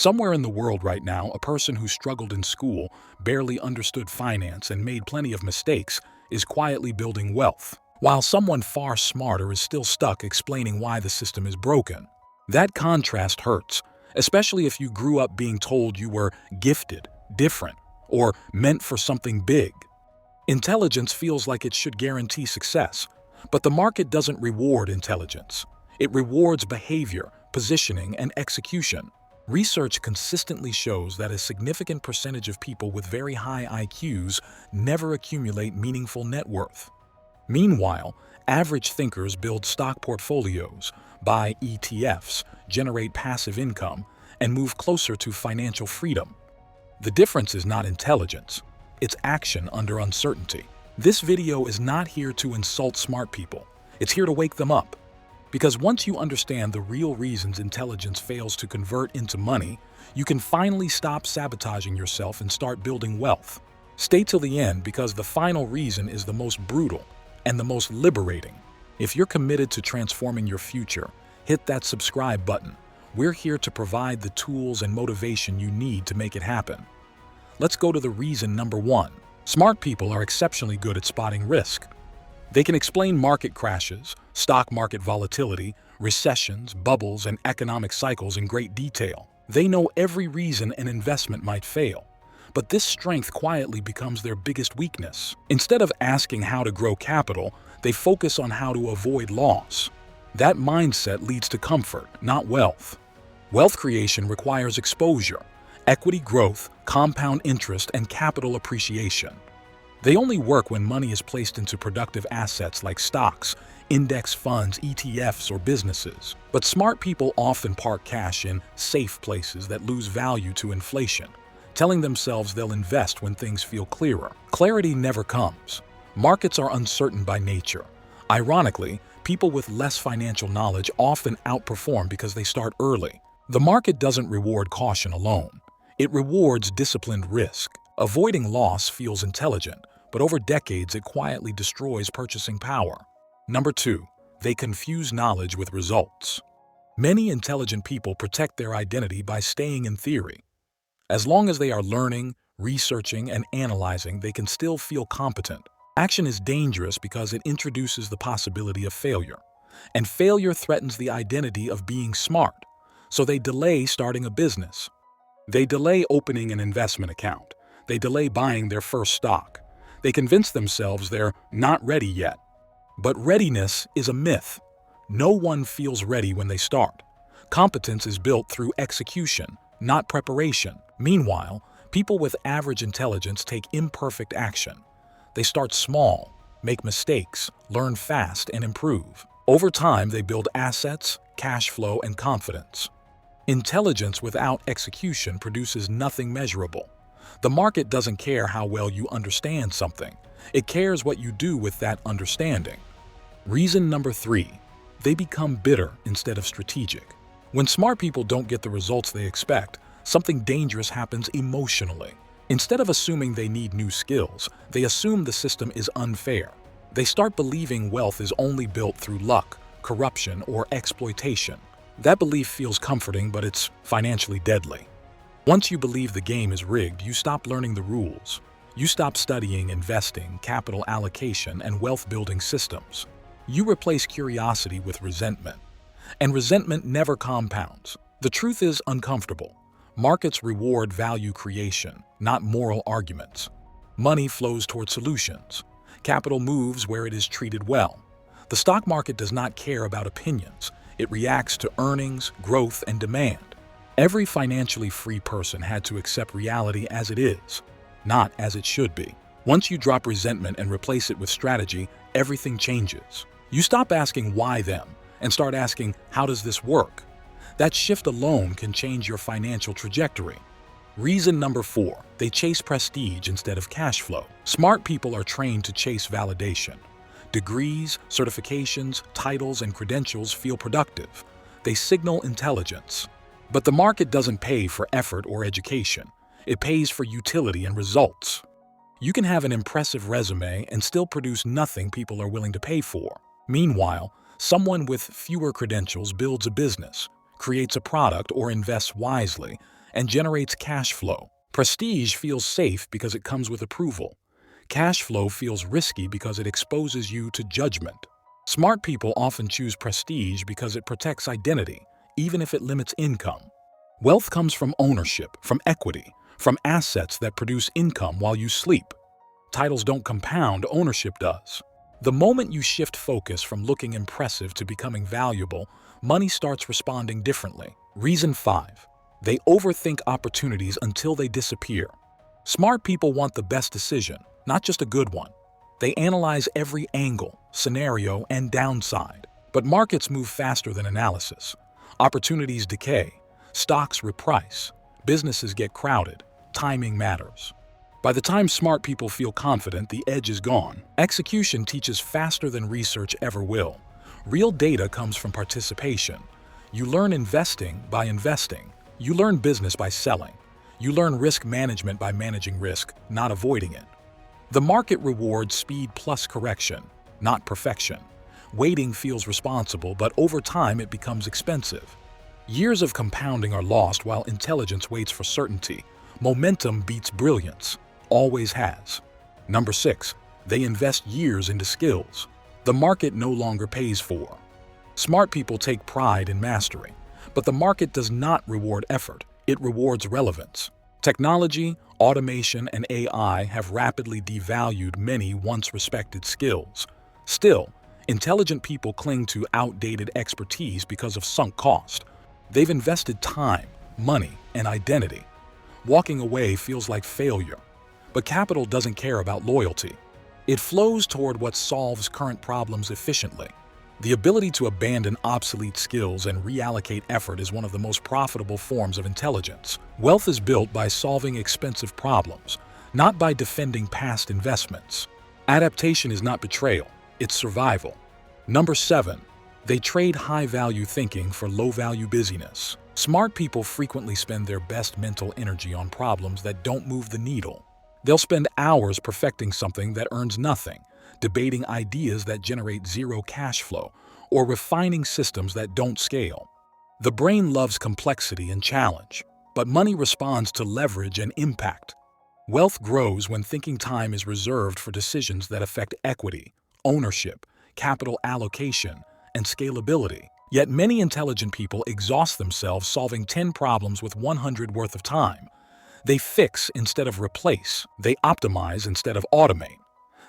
Somewhere in the world right now, a person who struggled in school, barely understood finance, and made plenty of mistakes is quietly building wealth, while someone far smarter is still stuck explaining why the system is broken. That contrast hurts, especially if you grew up being told you were gifted, different, or meant for something big. Intelligence feels like it should guarantee success, but the market doesn't reward intelligence. It rewards behavior, positioning, and execution. Research consistently shows that a significant percentage of people with very high IQs never accumulate meaningful net worth. Meanwhile, average thinkers build stock portfolios, buy ETFs, generate passive income, and move closer to financial freedom. The difference is not intelligence, it's action under uncertainty. This video is not here to insult smart people, it's here to wake them up. Because once you understand the real reasons intelligence fails to convert into money, you can finally stop sabotaging yourself and start building wealth. Stay till the end because the final reason is the most brutal and the most liberating. If you're committed to transforming your future, hit that subscribe button. We're here to provide the tools and motivation you need to make it happen. Let's go to the reason number 1. Smart people are exceptionally good at spotting risk. They can explain market crashes, stock market volatility, recessions, bubbles, and economic cycles in great detail. They know every reason an investment might fail. But this strength quietly becomes their biggest weakness. Instead of asking how to grow capital, they focus on how to avoid loss. That mindset leads to comfort, not wealth. Wealth creation requires exposure, equity growth, compound interest, and capital appreciation. They only work when money is placed into productive assets like stocks, index funds, ETFs, or businesses. But smart people often park cash in safe places that lose value to inflation, telling themselves they'll invest when things feel clearer. Clarity never comes. Markets are uncertain by nature. Ironically, people with less financial knowledge often outperform because they start early. The market doesn't reward caution alone. It rewards disciplined risk. Avoiding loss feels intelligent, but over decades it quietly destroys purchasing power. Number 2, they confuse knowledge with results. Many intelligent people protect their identity by staying in theory. As long as they are learning, researching, and analyzing, they can still feel competent. Action is dangerous because it introduces the possibility of failure, and failure threatens the identity of being smart, so they delay starting a business. They delay opening an investment account. They delay buying their first stock. They convince themselves they're not ready yet. But readiness is a myth. No one feels ready when they start. Competence is built through execution, not preparation. Meanwhile, people with average intelligence take imperfect action. They start small, make mistakes, learn fast, and improve. Over time, they build assets, cash flow, and confidence. Intelligence without execution produces nothing measurable. The market doesn't care how well you understand something. It cares what you do with that understanding. Reason number 3, they become bitter instead of strategic. When smart people don't get the results they expect, something dangerous happens emotionally. Instead of assuming they need new skills, they assume the system is unfair. They start believing wealth is only built through luck, corruption, or exploitation. That belief feels comforting, but it's financially deadly. Once you believe the game is rigged, you stop learning the rules. You stop studying investing, capital allocation, and wealth-building systems. You replace curiosity with resentment. And resentment never compounds. The truth is uncomfortable. Markets reward value creation, not moral arguments. Money flows toward solutions. Capital moves where it is treated well. The stock market does not care about opinions. It reacts to earnings, growth, and demand. Every financially free person had to accept reality as it is, not as it should be. Once you drop resentment and replace it with strategy, everything changes. You stop asking why them and start asking, how does this work? That shift alone can change your financial trajectory. Reason number 4, they chase prestige instead of cash flow. Smart people are trained to chase validation. Degrees, certifications, titles, and credentials feel productive. They signal intelligence. But the market doesn't pay for effort or education. It pays for utility and results. You can have an impressive resume and still produce nothing people are willing to pay for. Meanwhile, someone with fewer credentials builds a business, creates a product, or invests wisely, and generates cash flow. Prestige feels safe because it comes with approval. Cash flow feels risky because it exposes you to judgment. Smart people often choose prestige because it protects identity, even if it limits income. Wealth comes from ownership, from equity, from assets that produce income while you sleep. Titles don't compound, ownership does. The moment you shift focus from looking impressive to becoming valuable, money starts responding differently. Reason 5. They overthink opportunities until they disappear. Smart people want the best decision, not just a good one. They analyze every angle, scenario, and downside. But markets move faster than analysis. Opportunities decay, stocks reprice, businesses get crowded, timing matters. By the time smart people feel confident, the edge is gone. Execution teaches faster than research ever will. Real data comes from participation. You learn investing by investing. You learn business by selling. You learn risk management by managing risk, not avoiding it. The market rewards speed plus correction, not perfection. Waiting feels responsible, but over time it becomes expensive. Years of compounding are lost while intelligence waits for certainty. Momentum beats brilliance. Always has. Number 6. They invest years into skills the market no longer pays for. Smart people take pride in mastery, but the market does not reward effort, it rewards relevance. Technology, automation, and AI have rapidly devalued many once respected skills. Still, intelligent people cling to outdated expertise because of sunk cost. They've invested time, money, and identity. Walking away feels like failure. But capital doesn't care about loyalty. It flows toward what solves current problems efficiently. The ability to abandon obsolete skills and reallocate effort is one of the most profitable forms of intelligence. Wealth is built by solving expensive problems, not by defending past investments. Adaptation is not betrayal, it's survival. Number 7. They trade high-value thinking for low-value busyness. Smart people frequently spend their best mental energy on problems that don't move the needle. They'll spend hours perfecting something that earns nothing, debating ideas that generate zero cash flow, or refining systems that don't scale. The brain loves complexity and challenge, but money responds to leverage and impact. Wealth grows when thinking time is reserved for decisions that affect equity, ownership, capital allocation, and scalability. Yet many intelligent people exhaust themselves solving 10 problems with 100 worth of time. They fix instead of replace. They optimize instead of automate.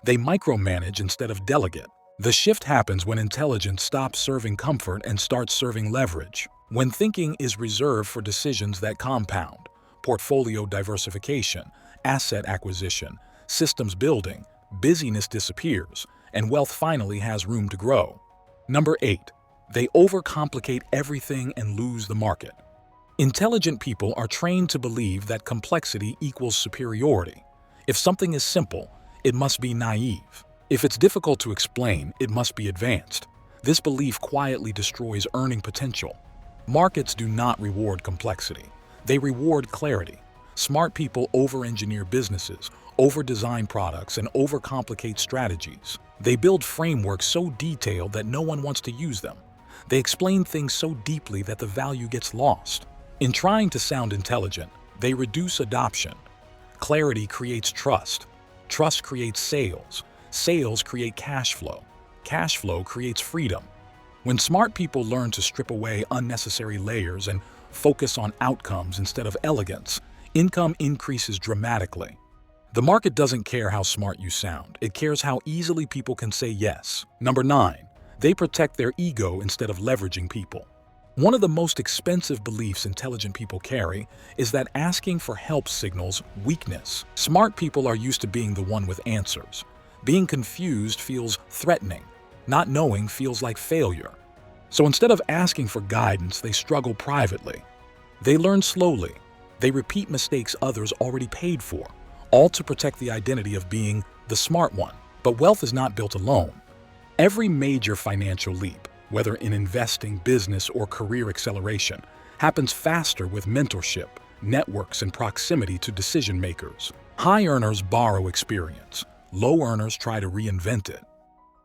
They micromanage instead of delegate. The shift happens when intelligence stops serving comfort and starts serving leverage. When thinking is reserved for decisions that compound, portfolio diversification, asset acquisition, systems building, busyness disappears, and wealth finally has room to grow. Number 8. They overcomplicate everything and lose the market. Intelligent people are trained to believe that complexity equals superiority. If something is simple, it must be naive. If it's difficult to explain, it must be advanced. This belief quietly destroys earning potential. Markets do not reward complexity. They reward clarity. Smart people over-engineer businesses, over-design products, and overcomplicate strategies. They build frameworks so detailed that no one wants to use them. They explain things so deeply that the value gets lost. In trying to sound intelligent, they reduce adoption. Clarity creates trust. Trust creates sales. Sales create cash flow. Cash flow creates freedom. When smart people learn to strip away unnecessary layers and focus on outcomes instead of elegance, income increases dramatically. The market doesn't care how smart you sound. It cares how easily people can say yes. Number 9. They protect their ego instead of leveraging people. One of the most expensive beliefs intelligent people carry is that asking for help signals weakness. Smart people are used to being the one with answers. Being confused feels threatening. Not knowing feels like failure. So instead of asking for guidance, they struggle privately. They learn slowly. They repeat mistakes others already paid for, all to protect the identity of being the smart one. But wealth is not built alone. Every major financial leap, whether in investing, business, or career acceleration, happens faster with mentorship, networks, and proximity to decision makers. High earners borrow experience. Low earners try to reinvent it.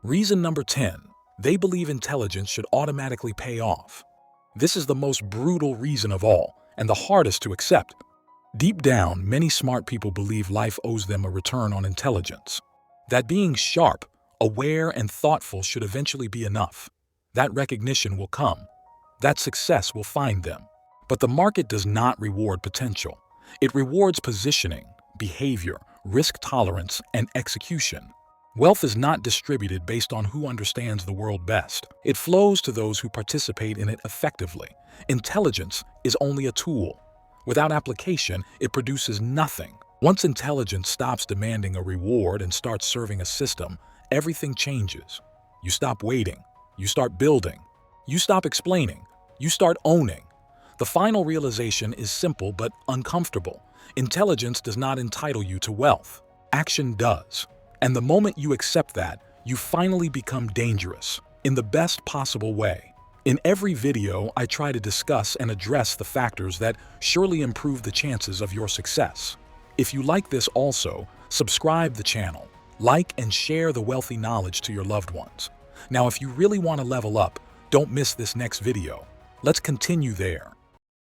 Reason number 10. They believe intelligence should automatically pay off. This is the most brutal reason of all, and the hardest to accept. Deep down, many smart people believe life owes them a return on intelligence. That being sharp, aware, and thoughtful should eventually be enough. That recognition will come. That success will find them. But the market does not reward potential. It rewards positioning, behavior, risk tolerance, and execution. Wealth is not distributed based on who understands the world best. It flows to those who participate in it effectively. Intelligence is only a tool. Without application, it produces nothing. Once intelligence stops demanding a reward and starts serving a system, everything changes. You stop waiting. You start building. You stop explaining. You start owning. The final realization is simple but uncomfortable. Intelligence does not entitle you to wealth. Action does. And the moment you accept that, you finally become dangerous, in the best possible way. In every video, I try to discuss and address the factors that surely improve the chances of your success. If you like this also, subscribe the channel, like and share the wealthy knowledge to your loved ones. Now, if you really want to level up, don't miss this next video. Let's continue there.